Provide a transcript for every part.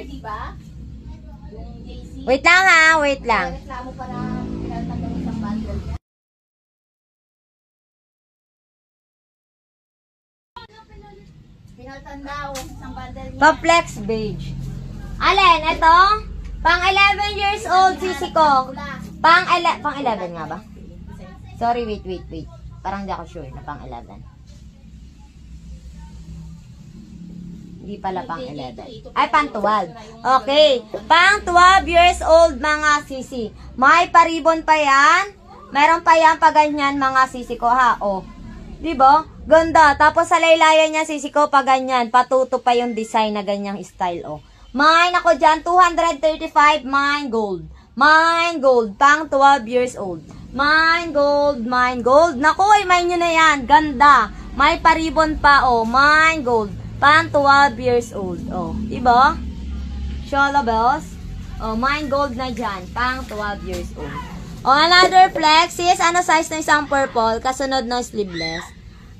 di ba? Yung JC. Wait lang ha, wait lang. Reklamo para pinalitan daw isang bundle niya. Pinalitan daw isang bundle niya. Pa-flex beige. Alin, ito? Pang 11 years old, sisi ko. Pang 11 nga ba? Sorry, wait. Parang di ako sure na pang 11. Hindi pala pang 11. Ay, pang 12. Okay. Pang 12 years old, mga sisi. May paribon pa yan. Meron pa yan pa ganyan, mga sisi ko, ha? O. Diba? Ganda. Tapos sa laylayan niya, sisi ko, pa ganyan. Patuto pa yung design na ganyang style, o. Mine ako dyan, 235, mine gold. Mine gold, pang 12 years old. Mine gold. Naku, mine nyo na yan. Ganda. May paribon pa, oh. Mine gold, pang 12 years old. Oh, diba? Shola bells. Oh, mine gold na dyan, pang 12 years old. Oh, another flex. Sis, ano size na isang purple? Kasunod na sleeveless.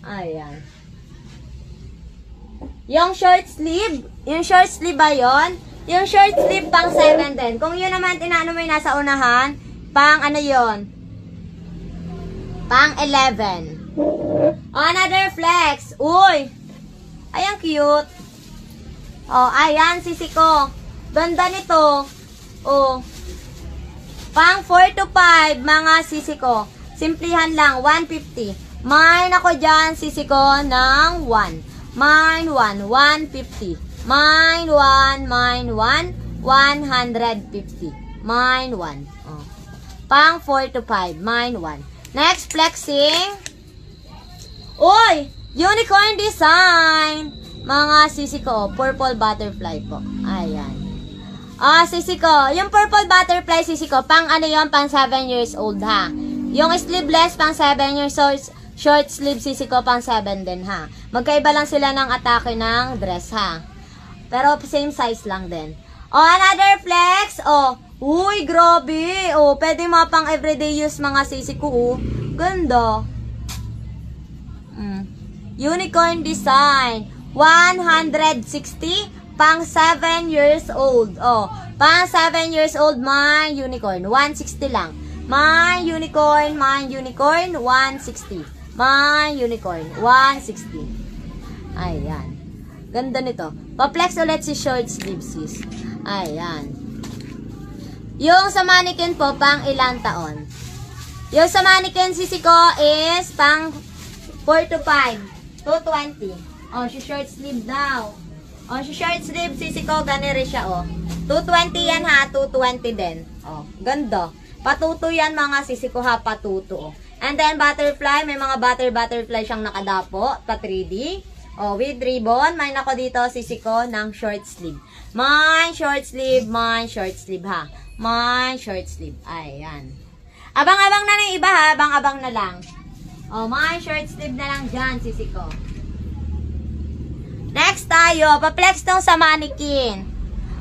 Ayan. Yung short sleeve ba yun? Yung short sleeve pang 7 din. Kung yun naman, tinano mo yung nasa unahan, pang ano yun? Pang 11. Oh, another flex. Uy! Ayan, cute. Oh, ayan, sisi ko. Ganda nito. Oh. Pang 4 to 5, mga sisi ko. Simplihan lang, 150. Mine ako dyan, sisi ko, ng 1. Mine 1, 150. Mine 1, 150. Mine 1. Oh. Pang 4 to 5, mine 1. Next, flexing. Uy! Unicorn design. Mga sisi ko, purple butterfly po. Ayan. Ah, sisi ko. Yung purple butterfly, sisi ko, pang ano yun, pang 7 years old, ha. Yung sleeveless, pang 7 years old. Short sleeve, sisi ko, pang 7 din, ha. Magkaiba lang sila ng atake ng dress, ha. Pero same size lang din. Oh, another flex. Oh, uy, grabe. Oh, pwede mga pang everyday use, mga sisi ko, oh. Ganda. Unicorn design. 160. Pang 7 years old. Oh, pang 7 years old, my unicorn. 160 lang. My unicorn, 160. My unicorn, 160. Ayan. Ganda nito. Pa-flex ulit si short sleeve, sis. Ayan. Yung sa mannequin po, pang ilang taon? Yung sa mannequin, sisi ko, is pang 4 to 5. 220. Oh, si short sleeve daw. Oh, si short sleeve, sisi ko, ganire siya, oh. 220 yan, ha. 220 din. Oh, ganda. Patuto yan, mga sisi ko, ha. Patuto, oh. And then, butterfly. May mga butterfly siyang nakadapo. Pa 3D. Oh, with ribbon. May nako dito, sisi ko, ng short sleeve. My short sleeve, ha. My short sleeve. Ayan. Abang-abang na ng iba, ha. Abang-abang na lang. Oh, my short sleeve na lang dyan, sisi ko. Next tayo. Pa-flex tong sa mannequin.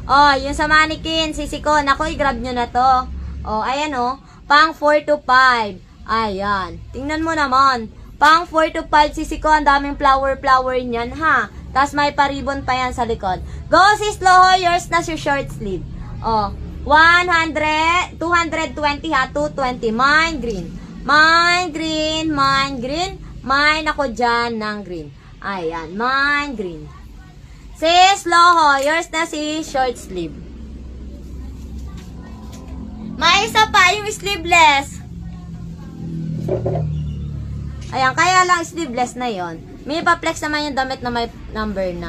Oh, yung sa mannequin, sisi ko. Naku, i-grab nyo na to. Oh, ayan, oh. Pang 4 to 5. Ayan. Tingnan mo naman. Pang 4 to 5, sisi ko, ang daming flower niyan, ha. Tapos may paribon pa yan sa likod. Go, sis Loho, yours na si short sleeve. Oh, 220, ha. 220. Mine green. Mine ako dyan ng green. Ayan, mine green. Sis Loho, yours na si short sleeve. May isa pa, yung sleeveless. Ayan, kaya lang sleeveless na yon. May pa-flex naman yung damit na may number 9.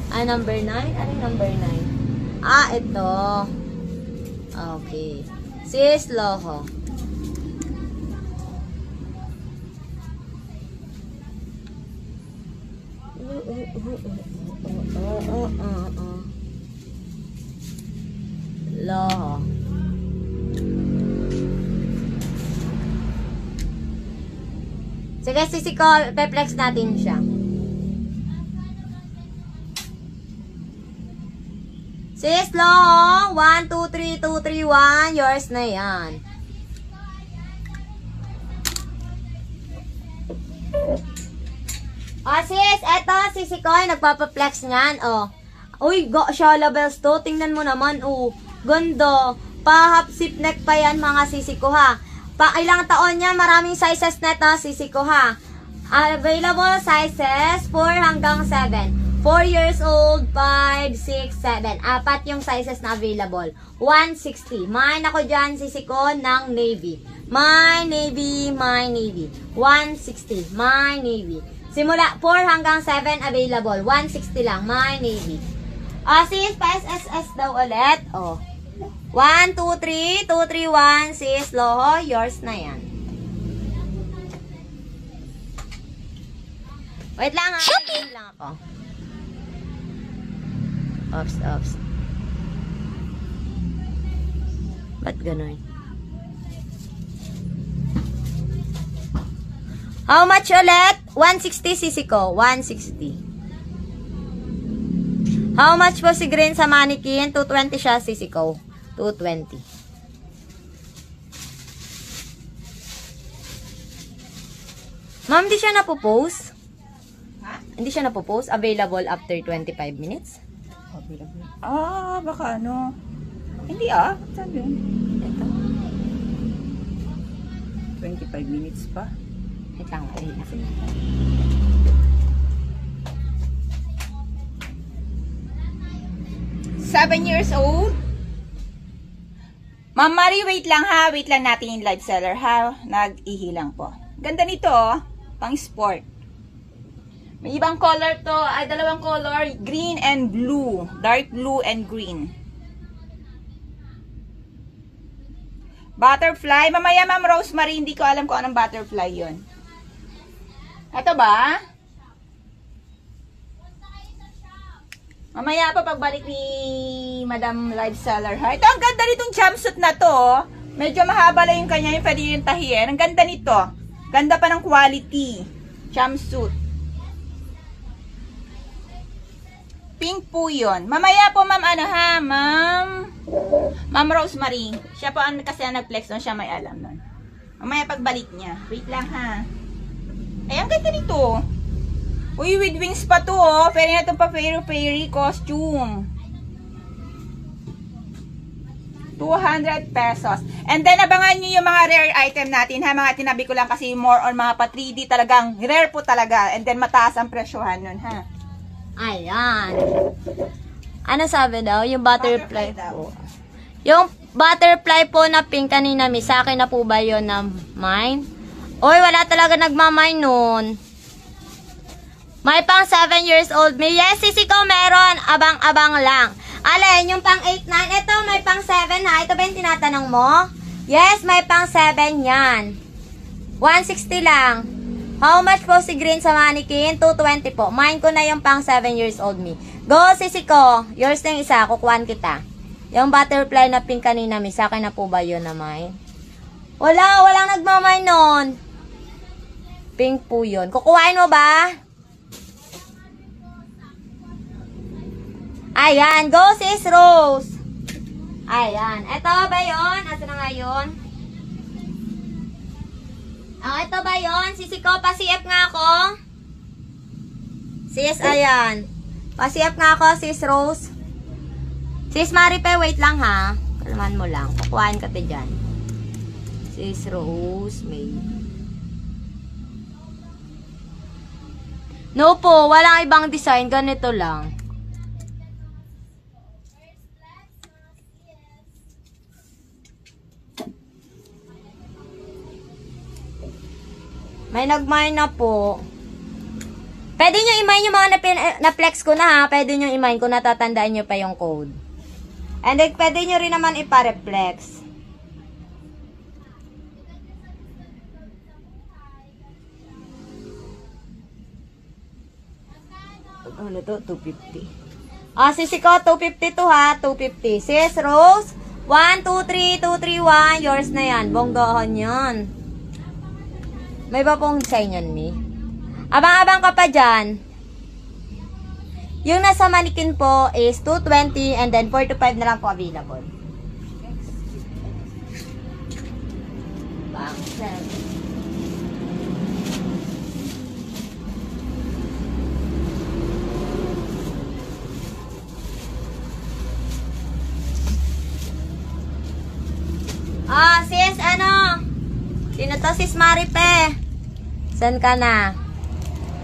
Ah, number 9? Ano yung number 9? Ah, ito. Okay. Sis Loho. Loho. Sige, sisi ko, pe-flex natin siya. Sis Loho, 1, 2, 3, 2, 3, 1. Yours na yan. O sis, eto, sisi ko, nagpapa-flex niyan. O, Uy, Shala Bells to. Tingnan mo naman, oh. Ganda. Pa-half zip neck pa yan, mga sisi ko, ha. Pa ilang taon yan, maraming sizes na to, sisi ko, ha. Available sizes 4 hanggang 7. 4 years old, 5, 6, 7. Apat yung sizes na available. 160. Mine ako dyan, sisi ko, ng navy. My navy, my navy. 160. My navy. Simula 4 hanggang 7 available. 160 lang. My navy. Sis, pa-SSS daw ulit. Oh. 1, 2, 3. 2, 3, 1. Sis, Loho. Yours na yan. Wait lang ha. Wait lang ako. Oops. Ba't ganun? How much ulit? 160 sisi ko. 160. How much po si Green sa mannequin? 220 siya sisi ko. 220. Ma'am, di siya napopost? Ha? Hindi siya napopost? Available after 25 minutes? Available. Baka ano. Hindi Saan yun? Ito. 25 minutes pa. Wait lang. 7 years old. Ma'am Marie, wait lang ha. Wait lang natin yung live seller ha. Nag-ihi lang po. Ganda nito pang sport. May ibang color to. Ay, dalawang color. Green and blue. Dark blue and green. Butterfly. Mamaya, Ma'am Rosemary, hindi ko alam kung anong butterfly yon. Ito ba? Mamaya pa pagbalik ni Madam Live Seller ha. Ito, ang ganda nitong jumpsuit na to. Medyo mahaba lang yung kanya, yung pwede yung tahiyan. Ang ganda nito. Ganda pa ng quality. Jumpsuit. Pink po yun. Mamaya po, Ma'am, Ma'am Rosemary. Siya po kasi nag-flex doon. Siya may alam nun. Mamaya pagbalik niya. Wait lang ha. Ay, ang ganda nito. Uy, with wings pa to Pwede na itong pa fairy costume. 200 pesos. And then, abangan nyo yung mga rare item natin ha. Mga tinabi ko lang kasi more on mga pa 3D talagang. Rare po talaga. And then, mataas ang presyohan nun ha. Ayan. Ano sabi daw? Yung butterfly daw. po. Yung butterfly po na pink kanina, sa akin na po ba yun na mine? Oy, wala talaga nagmamine nun. May pang 7 years old. May yes, sisi ko meron. Abang-abang lang. Alin, yung pang 8, 9. Ito, may pang 7 ha. Ito ba yung tinatanong mo? Yes, may pang 7 yan. 160 lang. How much po si Green sa mannequin? 220 po. Mine ko na yung pang 7 years old me. Go, sisi ko. Yours na yung isa. Kukuhan kita. Yung butterfly na pink kanina, sa akin na po ba yun na mine? Walang nagmamine nun. Pink po yun. Kukuhain mo ba? Ayan. Go, sis Rose. Ayan. Ito ba yun? Asa na nga yun? Ito ba yun? Sisi ko, pa-CF nga ako. Sis, ayan. Pa-CF nga ako, sis Rose. Sis Maripe, wait lang ha. Kalman mo lang. Kukuhain ka te dyan. Sis Rose, may... No po, walang ibang design. Ganito lang. May nag-mine na po. Pwede nyo i-mine yung mga na-flex ko na ha. Pwede nyo i-mine kung natatandaan nyo pa yung code. And then, pwede nyo rin naman ipa-reflex. Ano to? 250. Sisi ko, 250 to ha. 250. Sis Rose, 1, 2, 3, 2, 3, 1. Yours na yan. Bonggahan yan. May ba pong design yan, mi? Abang-abang ka pa dyan. Yung nasa mannequin po is 220 and then 4 to 5 na lang po available. Bang, Ito sis Maripe. Saan ka na?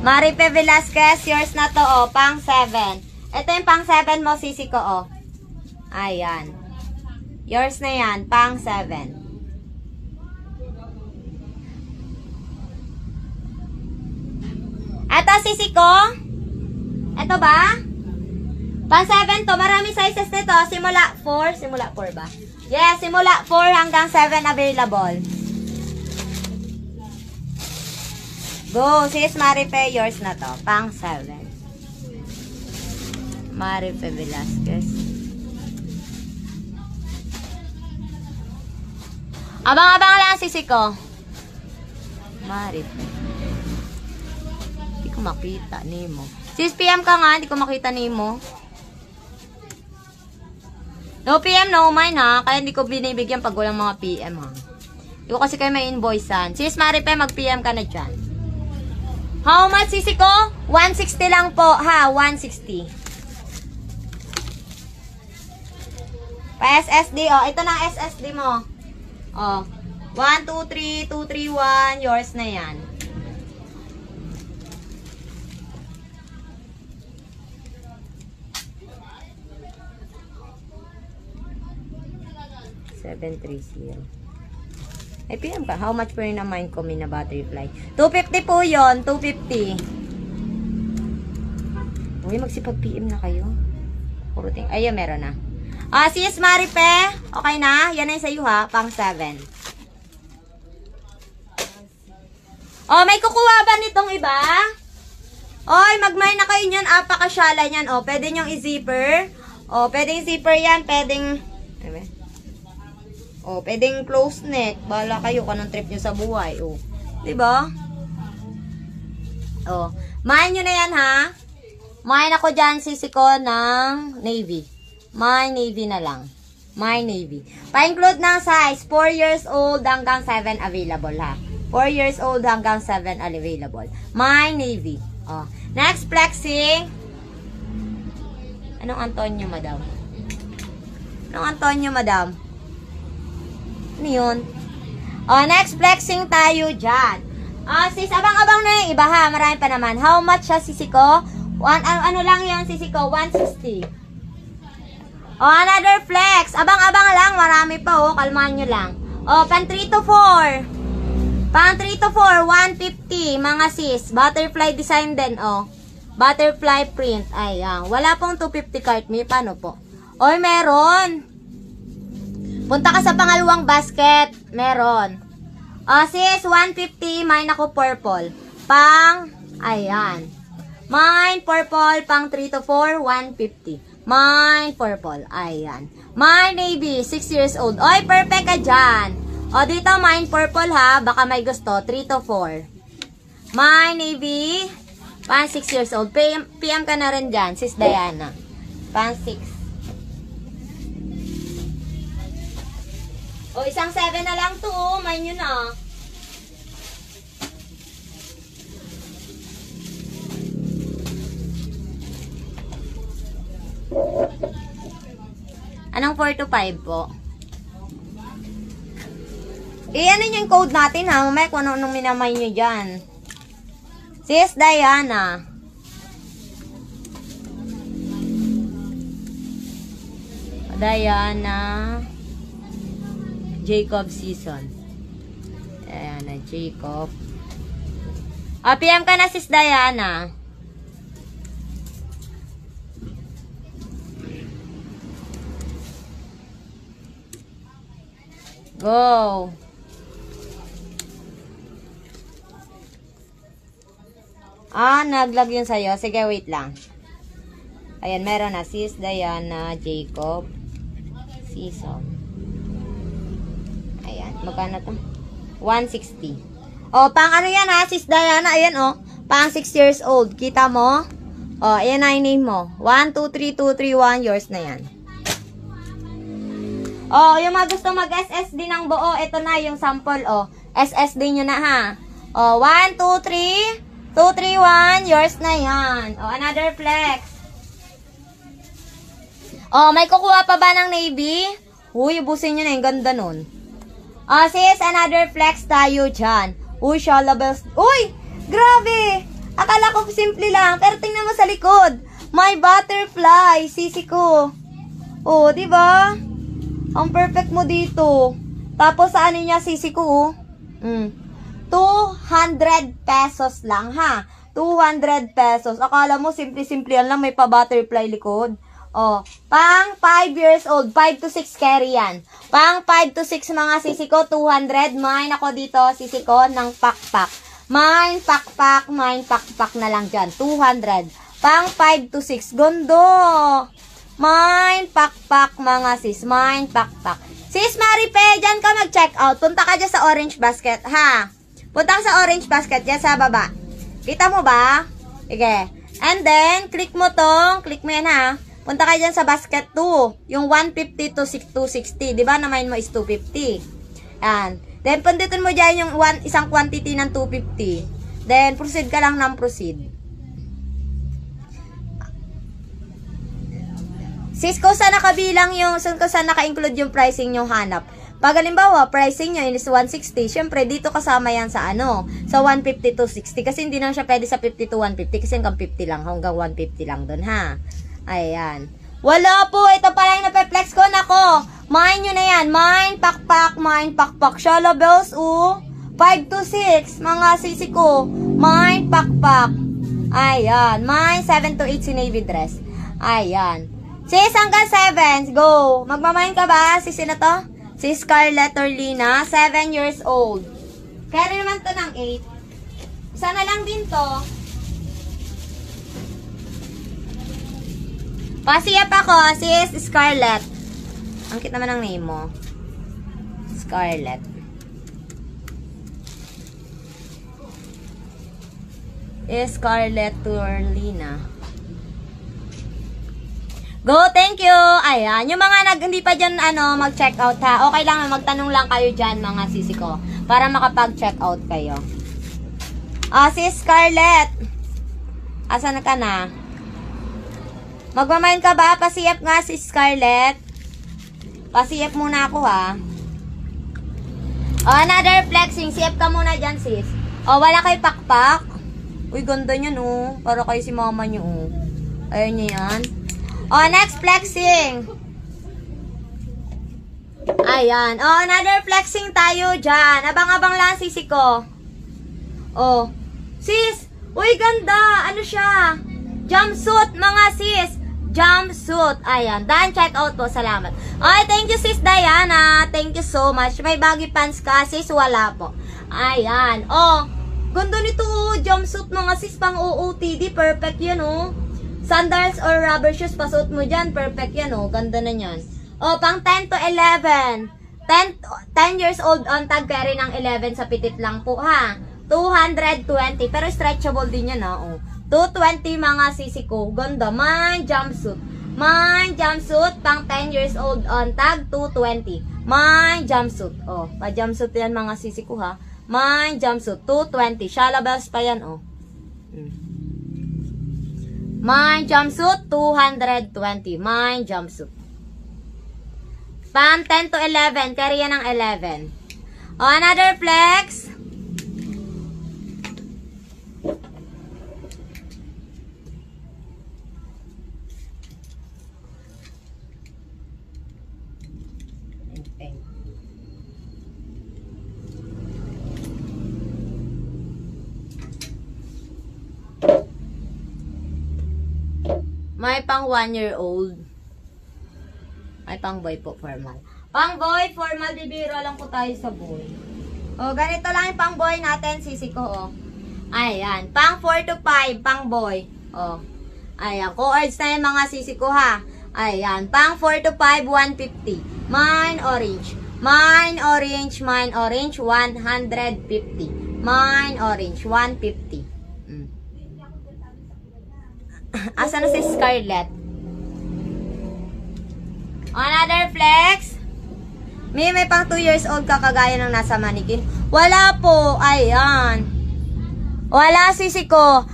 Maripe Velasquez, yours na to, oh. Pang 7. Ito yung pang 7 mo, sisi ko, oh. Ayan. Yours na yan, pang 7. Ito, sisi ko. Ito ba? Pang 7 to. Marami sizes nito. Simula 4. Simula 4 ba? Yes, simula 4 hanggang 7 available. Go, sis Maripe, yours na to. Pang 7. Maripe Velasquez. Abang-abang lang, sisi ko. Maripe. Hindi ko makita, Nemo. Sis, PM ka nga, hindi ko makita, Nemo. No PM, no mine ha. Kaya hindi ko binibigyan pag walang mga PM ha. Hindi ko kasi kayo may invoicean. Sis Maripe, mag-PM ka na dyan. How much, sisi ko? 160 lang po ha. 160. Pa-SSD, oh. Ito na SSD mo. Oh. 1, 2, 3, 2, 3, 1. Yours na yan. Ay, PM ka. How much po rin na mind ko na butterfly? 250 po yun. 250. Uy, magsipag PM na kayo. Puruting. Ayun, meron na. Sis Maripe. Okay na? Yan na yung sa'yo ha. Pang 7. Oh, may kukuha ba nitong iba? Oy, magmay na kayo niyan. Apakasyala niyan. Oh, pwede nyong i-zipper. Oh, pwedeng zipper yan. Pwedeng... Oh, pwedeng close neck. Bahala kayo kung anong trip nyo sa buhay. Oh. Diba? Oh. Main nyo na yan, ha? Main ako dyan, sisi ko ng navy. My navy na lang. My navy. Pa-include ng size. 4 years old hanggang 7 available, ha? 4 years old hanggang 7 available. My navy. Oh. Next, flexing. Anong Antonio, madam? Anong Antonio, madam? Ano yun? Oh, next flexing tayo dyan. Sis, abang-abang na yung iba ha. Marami pa naman. How much siya, sisi ko? Ano lang yun, sisi ko? 160. Oh, another flex. Abang-abang lang. Marami pa, oh. Kalmahan nyo lang. Oh, pan 3 to 4. Pan 3 to 4, 150. Mga sis. Butterfly design din, oh. Butterfly print. Ayan. Wala pong 250 cart. May paano po? Oy, meron. Punta ka sa pangalawang basket. Meron. Sis, 150. Mine ako purple. Pang, ayan. Mine purple, pang 3 to 4, 150. Mine purple, ayan. Mine navy, 6 years old. Oy, perfect ka dyan. O, dito, mine purple ha. Baka may gusto, 3 to 4. Mine navy, pang 6 years old. PM ka na rin dyan, sis Diana. Pang 6. O, isang 7 na lang to, oh. Mine yun na. Anong 4 to 5 po? Ano yung code natin ha? Mamaya kung anong minamay nyo dyan. Sis Diana. Diana. Jacob season. Diana, Jacob. PM ka na, sis Diana. Go. Naglag yun sa'yo. Sige, wait lang. Ayan, meron na. Sis Diana, Jacob season. Magkano to? 160. O, pang ano yan ha, sis Diana. Ayan o. Pang 6 years old. Kita mo? O, ayan na yung name mo. 1, 2, 3, 2, 3, 1. Yours na yan. O, yung mga gusto mag-SSD ng buo, ito na yung sample o. SSD nyo na ha. O, 1, 2, 3, 2, 3, 1. Yours na yan. O, another flex. O, may kukuha pa ba ng navy? Uy, ubusin nyo na yung ganda nun. Sis, another flex tayo dyan. Uy, shalabels. Uy, grabe. Akala ko simple lang. Pero tingnan mo sa likod. My butterfly, sisi ko. Oh, di ba? Ang perfect mo dito. Tapos sa ano niya, sisi ko, 200 pesos lang, ha? 200 pesos. Akala mo, simple-simple yan lang. May pa-butterfly likod. Oh, pang 5 years old, 5 to 6 carry yan. Pang 5 to 6 mga sisi ko, 200. Mine ako dito, sisi ko, ng pakpak. Mine pakpak na lang dyan, 200. Pang 5 to 6, gondo. Mine pakpak mga sis, mine pakpak. Sis Maripe, dyan ka mag-check out. Punta ka dyan sa orange basket, ha? Punta ka sa orange basket, dyan sa baba. Kita mo ba? Sige. And then, click mo yan, ha? Punta ka dyan sa basket 2. Yung 150 to 260. Diba na mine mo is 250. Yan. Then, pundutin mo dyan yung isang quantity ng 250. Then, proceed ka lang ng proceed. Sis, kung saan nakabilang yung, kung saan naka-include yung pricing yung hanap. Pag halimbawa, pricing nyo is 160, syempre, dito kasama yan sa sa 150 to 60. Kasi hindi na siya pwede sa 50 to 150. Kasi hanggang 50 lang, hanggang 150 lang dun, ha? Ayan. Wala po. Ito pala yung napeplex ko. Nako. Mine nyo na yan. Mine, pakpak. Shalabels, 5 to 6. Mga sisi ko. Mine, pakpak. Ayan. Mine, 7 to 8 si navy dress. Ayan. Sis, hanggang 7. Go. Magmamine ka ba? Sis, na to? Si Scarlett Orlina, 7 years old. Kaya naman to ng 8. Sana lang din to. Pasiyap ako, sis Scarlett. Ang cute naman ng name mo. Scarlett. Scarlett Orlina. Go, thank you. Ayan, yung mga hindi pa dyan, mag-check out, ha. Okay lang, magtanong lang kayo dyan, mga sisi ko. Para makapag-check out kayo. Sis Scarlett. Asan ka na? Magmamain ka ba? Pasiyap nga si Scarlett. Pasiyap muna ako, ha. Another flexing. Siyap ka muna dyan, sis. Wala kayo pakpak. Uy, ganda niyan, para kayo si mama niyo, Ayun niyo yan. Next flexing. Ayan. Another flexing tayo dyan. Abang-abang lang, sisi ko. Sis. Uy, ganda. Ano siya? Jumpsuit, mga sis. Jumpsuit. Ayan. Dan, check out po. Salamat. Ay, thank you, sis Diana. Thank you so much. May baggy pants ka, sis. Wala po. Ayan. Ganda nito, jumpsuit, mga sis. Pang OOTD. Perfect yan, Sandals or rubber shoes, pasuot mo dyan. Perfect yan, Ganda na yan. Pang 10 to 11. 10 years old on tag, carry ng 11 sa pitit lang po, ha. 220. Pero stretchable din yan, 220 mga sisi ko. Ganda. Mine jumpsuit. Mine jumpsuit. Pang 10 years old on tag, 220. Mine jumpsuit. Pa-jumpsuit yan mga sisi ko, ha. Mine jumpsuit. 220. Shalabels pa yan, Mine jumpsuit, 220. Mine jumpsuit. Pang 10 to 11. Carry yan ng 11. Another flex. May pang 1-year-old. May pang boy po, formal. Pang boy, formal, bibiro lang po tayo sa boy. Ganito lang yung pang boy natin, sisi ko, Ayan. Pang 4 to 5, pang boy. Ayan. Co-urge na yung mga sisi ko, ha. Ayan. Pang 4 to 5, 150. Mine orange. Mine orange, 150. Mine orange, 150. Asa na si Scarlett? Another flex. May pang 2 years old ka kagaya ng nasa manikin. Wala po. Ayan. Wala, sisi ko.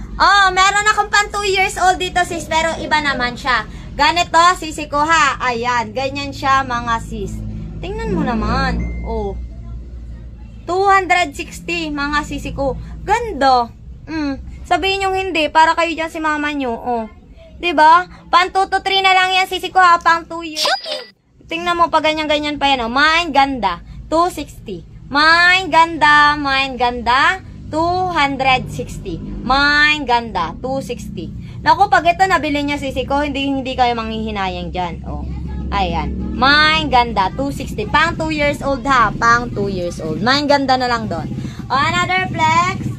Meron akong pang 2 years old dito, sis. Pero iba naman siya. Ganito, sisi ko, ha. Ayan. Ganyan siya, mga sis. Tingnan mo naman. 260, mga sisi ko. Ganda. Sabihin yung hindi, para kayo dyan si mama nyo. Oh. Diba? Pang 2 to 3 na lang yan, sisi ko ha. Pang 2 years old. Tingnan mo, pa ganyan-ganyan pa yan. Oh. Mine ganda. 260. Mine ganda. Mine ganda. 260. Mine ganda. 260. Naku, pag ito nabili niya sisi ko, hindi kayo manghihinayang dyan. Oh. Ayan. Mine ganda. 260. Pang 2 years old ha. Pang 2 years old. Mine ganda na lang doon. Oh, another flex.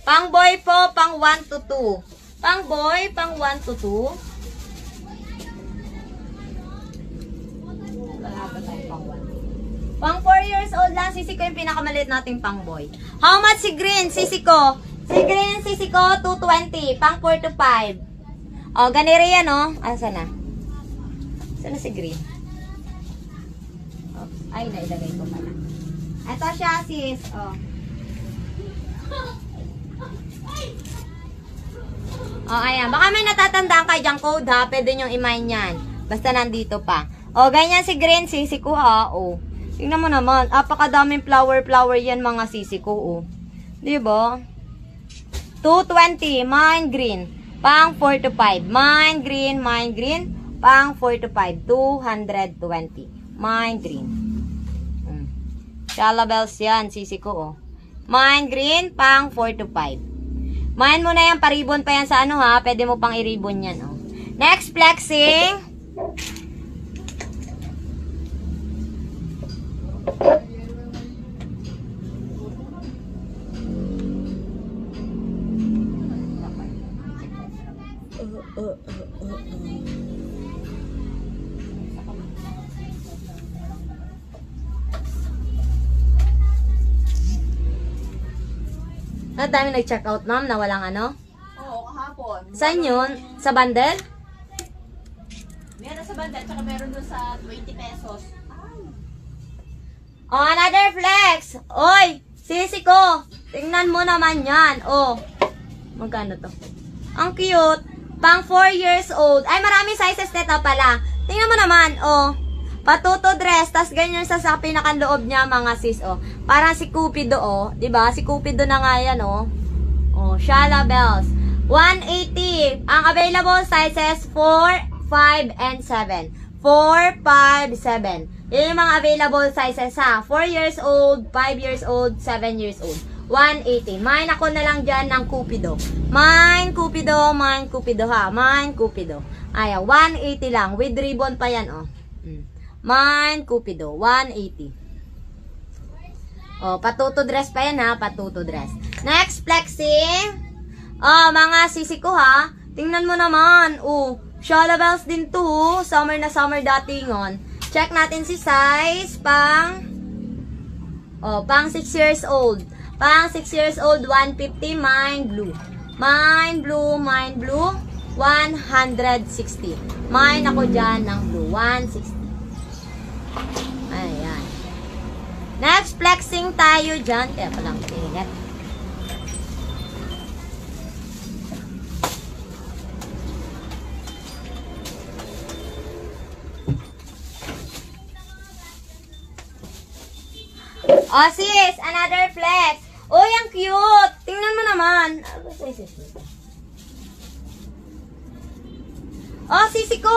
Pang boy po, pang 1 to 2. Pang boy, pang 1 to 2. Pang 4 years old lang, sisi ko yung pinakamaliit nating pang boy. How much si green, sisi ko? Si green, sisi ko, 220. Pang 4 to 5. O, ganire yan, o. Asa na? Saan na si green? Oh, ay, nailagay ko pala. Ito siya, sis. O. O, ayan. Baka may natatandaan kayo dyang code, ha? Pwede nyo i-mine yan. Basta nandito pa. O, ganyan si green, sisi ko, ha? O. Tingnan mo naman. Apakadaming flower yan, mga sisi ko, o. Diba? 220. Mine green. Pang 4 to 5. Mine green. Pang 4 to 5. 220. Mine green. Shalabels yan, sisi ko, o. Mine green. Pang 4 to 5. Mine mo na yan, paribon pa yan sa ano ha. Pwede mo pang i-ribbon yan, oh. Next, flexing. Ang dami nag-check out, ma'am, na walang ano? Oo, kahapon. Saan yun? Sa bundle? Meron sa bundle, tsaka meron doon sa 20 pesos. Oh, another flex. Oy, sisi ko. Tingnan mo naman yan. Oh, magkano to? Ang cute. Pang 4 years old. Ay, maraming sizes nito pala. Tingnan mo naman. Oh, patuto dress. Tas ganyan sa pinakanloob niya, mga sis. Oh, parang si Cupido. Oh, diba? Si Cupido na nga yan. Oh, oh, Shalabels. 180. Ang available sizes 4, 5, and 7. 4, 5, 7. Yan yung mga available sizes ha. 4 years old, 5 years old, 7 years old. 180. Mine ako na lang dyan ng Cupido. Mine Cupido ha. Mine Cupido. Ayan, 180 lang. With ribbon pa yan, oh. Mine Cupido, 180. Oh, patuto dress pa yan ha. Patuto dress. Next, flexing. Oh, mga sisi ko ha. Tingnan mo naman. Oh, Shalabels din to. Summer na summer datingon. Check natin si size pang 6 years old. Pang 6 years old, 150. Mine blue. Mine blue. 160. Mine ako dyan ng blue. 160. Ayan. Next, flexing tayo dyan. Kaya palang ingat. Oh, sis, another flex. Uy, ang cute. Tingnan mo naman. Oh, sisi ko.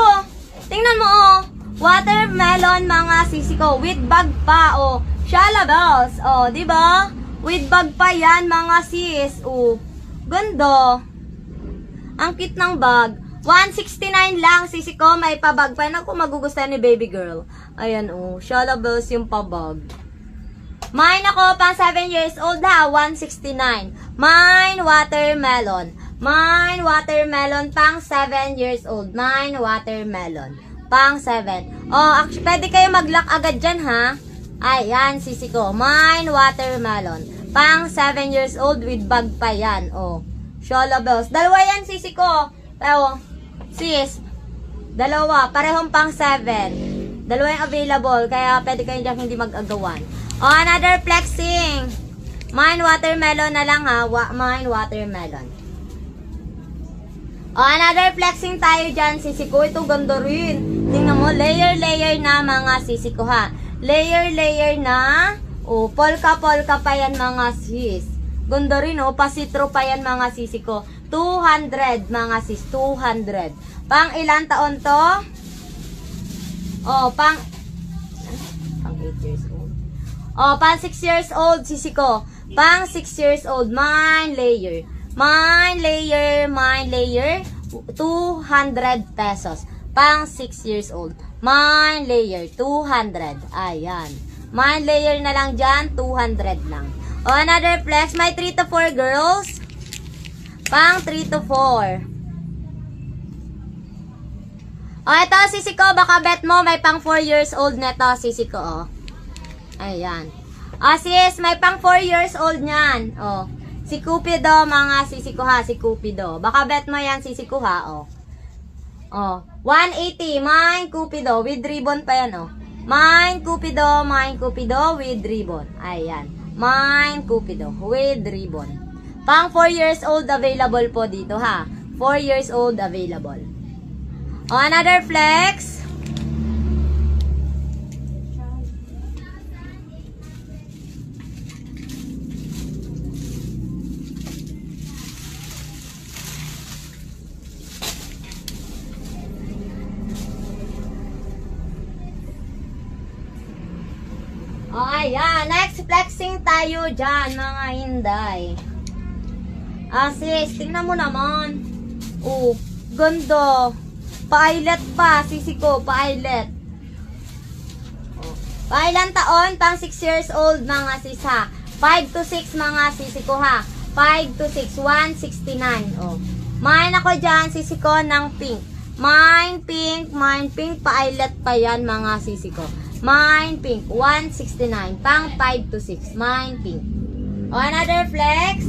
Tingnan mo, oh. Watermelon, mga sisi ko. With bag pa, oh. Shalabels. Oh, diba? With bag pa yan, mga sis. Oh, ganda. Ang cute ng bag. 169 lang, sisi ko. May pabag pa. Naku, magugustuhan ni baby girl. Ayan, oh. Shalabels yung pabag. Mine ako, pang 7 years old ha, 169. Mine watermelon. Mine watermelon, pang 7 years old. Mine watermelon, pang 7. Oh, pwede kayo mag-lock agad dyan ha. Ayan, sisi ko. Mine watermelon, pang 7 years old with bag pa yan. Oh, Shalabels. Dalawa yan, sisi ko. Pero, sis, dalawa. Parehong pang 7. Dalawa yung available, kaya pwede kayo dyan hindi mag-agawan. Oh, another flexing. Mine watermelon na lang ha. Mine watermelon. Another flexing tayo dyan, sisi ko. Ito, ganda rin. Tingnan mo, layer na mga sisi ko, ha. Layer na. Polka pa yan, mga sis. Ganda rin, pasitro pa yan, mga sisi ko. 200, mga sis, 200. Pang ilang taon to? Pang 8 years old. Pang 6 years old, sisi ko. Pang 6 years old, mine layer. Mine layer, 200 pesos. Pang 6 years old. Mine layer, 200. Ayan. Mine layer na lang dyan, 200 lang. Another flex, may 3 to 4 girls. Pang 3 to 4. Ito, sisi ko, baka bet mo, may pang 4 years old na to, sisi ko, Ayan. Sis, may pang 4 years old niyan. Si Cupido, mga sisi ko, ha, si Cupido. Baka bet mo yan, sisi ko, ha, 180, mine Cupido, with ribbon pa yan, Mine Cupido with ribbon. Ayan. Mine Cupido with ribbon. Pang 4 years old available po dito, ha. 4 years old available. Another flex. Ayan. Next flexing tayo dyan, mga hinday. Sis, tingnan mo naman. Ganda. Pa-eyelet pa, sisi ko, pa-eyelet. Pa-ilang taon? Pang 6 years old, mga sis, ha. 5 to 6, mga sisi ko, ha. 5 to 6, 169, Mine ako dyan, sisi ko, ng pink. Mine pink, pa-eyelet pa yan, mga sisi ko. Mine pink, 169. Pang 5 to 6. Mine pink. Another flex.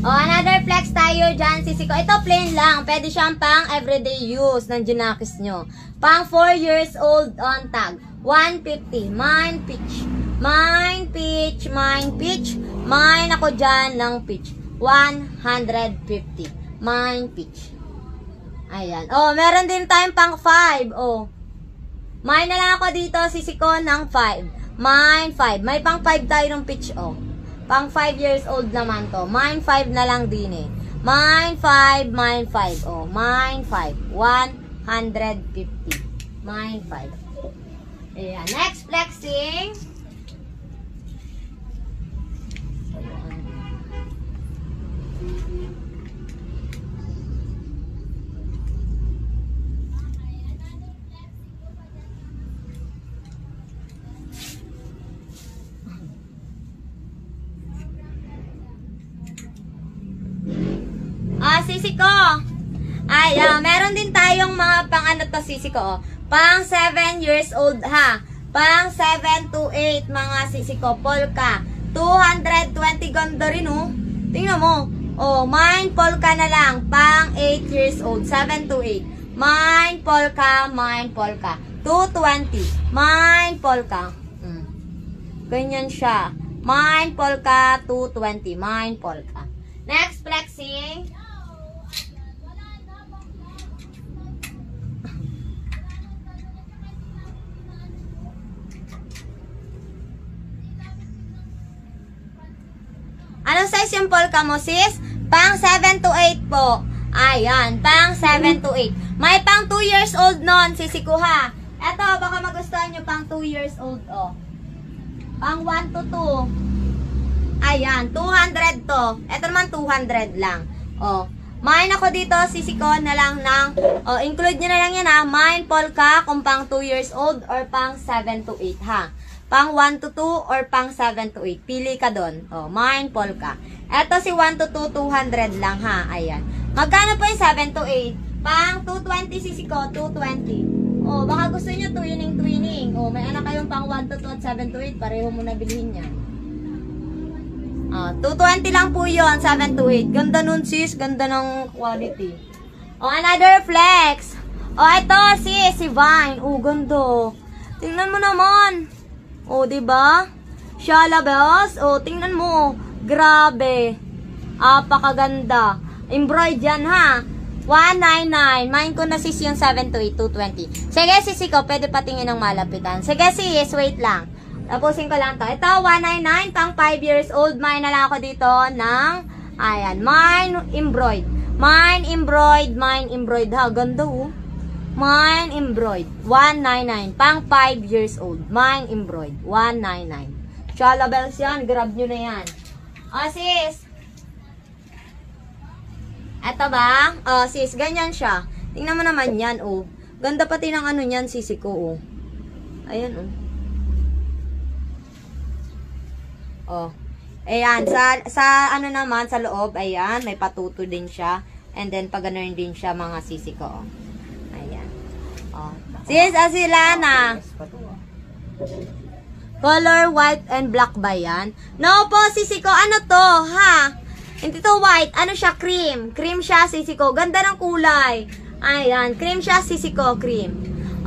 Another flex tayo dyan, sisi ko. Ito plain lang. Pwede siyang pang everyday use ng Junakis nyo. Pang 4 years old on tag. 150. Mine peach. Mine peach. Mine ako dyan ng peach. 150. Mine peach. Ayan. Meron din tayong pang 5. Mine na lang ako dito, sisi ko, ng 5. Mine 5. May pang 5 tayo ng pitch, Pang 5 years old naman to. Mine 5 na lang din, Mine 5. Mine 5. 150. Mine 5. Ayan. Next flexing. Sisi ko. Meron din tayong mga pang sisi ko, Pang 7 years old, ha. Pang 7 to 8, mga sisi ko, polka. 220, ganda rin, Tingnan mo. Mine polka na lang. Pang 8 years old, 7 to 8. Mine polka. 220. Mine polka. Ganyan siya. Mine polka, 220. Mine polka. Next flexing. Anong size yung polka mo, sis? Pang 7 to 8 po. Ayan, pang 7 to 8. May pang 2 years old nun, sisi ko, ha. Eto, baka magustuhan nyo pang 2 years old, Pang 1 to 2. Ayan, 200 to. Eto naman, 200 lang. Mine ako dito, sisi ko na lang ng, include nyo na lang yan, ha. Mine polka kung pang 2 years old or pang 7 to 8, ha. Pang 1 to 2 or pang 7 to 8. Pili ka doon. Mine polka. Eto si 1 to 2, 200 lang, ha. Ayan. Magkano po yung 7 to 8? Pang 220 sisi ko, 220. Baka gusto nyo twinning. May anak kayong pang 1 to 2 at 7 to 8. Pareho mo na bilhin yan. 220 lang po yun, 7 to 8. Ganda nun, sis. Ganda ng quality. Another flex. Ito, sis, si Vine. Ganda. Tingnan mo naman. Diba? Shala bells. Tingnan mo. Grabe. Apakaganda. Embroid yan, ha? 199. Mine ko na sis yung 728, 220. Sige, sisi ko, pwede patingin ng malapitan. Sige, sis, wait lang. Tapusin ko lang to. Ito, 199, pang 5 years old. Mine na lang ako dito ng, ayan, mine embroid. Mine embroid, ha? Ganda, oh. Mine embroid, 199. Pang 5 years old. Mine embroid, 199. Shala bells yan, grab nyo na yan. Sis. Eto ba? Sis, ganyan siya. Tingnan mo naman yan, oh. Ganda pati ng ano niyan, sisi ko, oh. Ayan, oh. Oh. Ayan, sa ano naman, sa loob, ayan, may patuto din siya. And then, pag ganun din siya, mga sisi ko, oh. Ayan. Oh. Sis, Asilana. Color white and black ba yan? No po, sisi ko. Ano to, ha? Hindi to white. Ano siya? Cream. Cream siya, sisi ko. Ganda ng kulay. Ayan. Cream siya, sisi ko. Cream.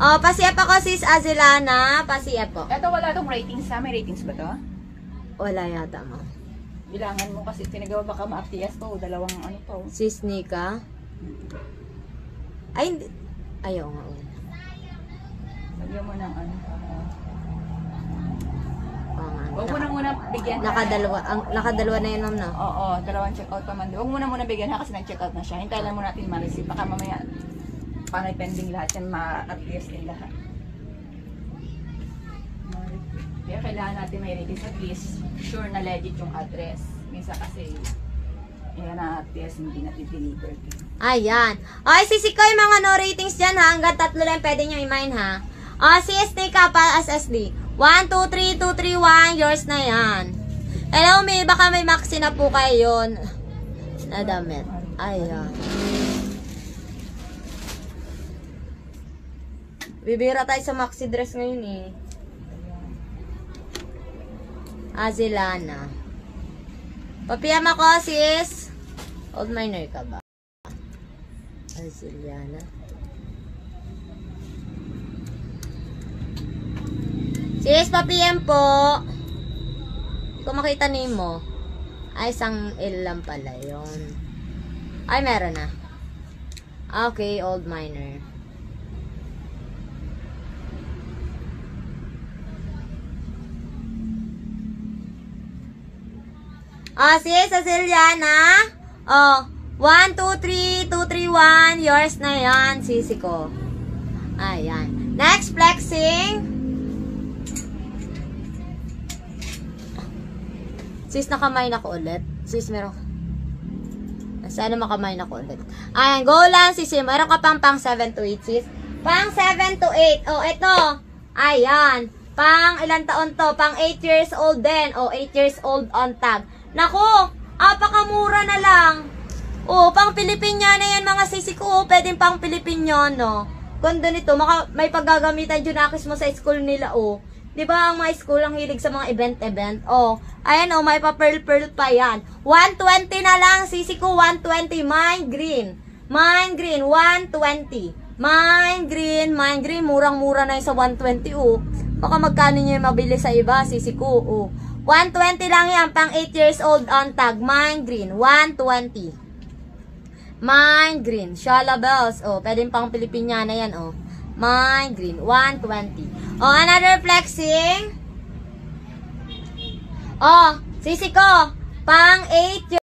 Oh, pasiep ako, sis Azilana. Pasiep po. Ito wala tong ratings ha? May ratings ba to? Wala yata mo. Bilangan mo kasi tinagawa baka ma-aptias to. Dalawang ano to. Sis Nika. Ay, hindi. Ayaw nga. Lagyan mo ng ano. Huwag Huwag mo na muna bigyan. Nakadalawa na yun, ma'am, no? Oo, dalawang check-out pa man. Huwag mo na muna bigyan ha kasi nag-check-out na siya. Hintayin lang muna natin ma-receive. Baka mamaya panay pending lahat yan, ma-appears din lahat. Kaya kailangan natin may release at least sure na legit yung address. Minsan kasi yan na appears hindi natin deliver. Ayan. Okay, sisi ko yung mga no ratings dyan, ha? Hanggang 3 lang pwede nyo i-mine, ha? CSD ka pa, SSD. 1, 2, 3, 2, 3, 1. Yours na yan. Hello, may baka may maxi na po kayo yun. Na damit. Ayan. Bibira tayo sa maxi dress ngayon, eh. Azilana. Papiyam ako, sis. Old minor ka ba? Azilana. Sis, pa-PM po. Kung makita name mo. Ay, isang L lang pala yun. Ay, meron na. Okay, old minor. Sis, Ceciliana. 1, 2, 3, 2, 3, 1. Yours na yan, sisi ko. Ayan. Next, flexing. Sis, nakamay na ko ulit. Sis, meron. Sana makamay na ko ulit. Ayan, go lang, sis. Meron ka pang 7 to 8, sis. Pang 7 to 8. Oh, ito. Ayan. Pang ilang taon to? Pang 8 years old din. Oh, 8 years old on tag. Naku, apakamura na lang. Oh, pang Pilipinyo na yan, mga sisi ko. Oh, pwedeng pang Pilipinyo, no? Ganda nito. May paggagamitan Junakis mo sa school nila, oh. Di ba ang mga school ang hilig sa mga event? Oh, ayan oh, may pa-pearl pa yan. 120 na lang, sisi ko, 120. Mine green. Mine green, 120. Mine green, murang-mura na yung sa 120, oh. Baka magkano nyo yung mabili sa iba, sisi ko, oh. 120 lang yan, pang 8 years old on tag. Mine green, 120. Mine green, Shala Bells, oh, pwedeng pang Pilipinyana yan, oh. Mine green, 120. Oh, another flexing. Oh, sisi ko, pang 8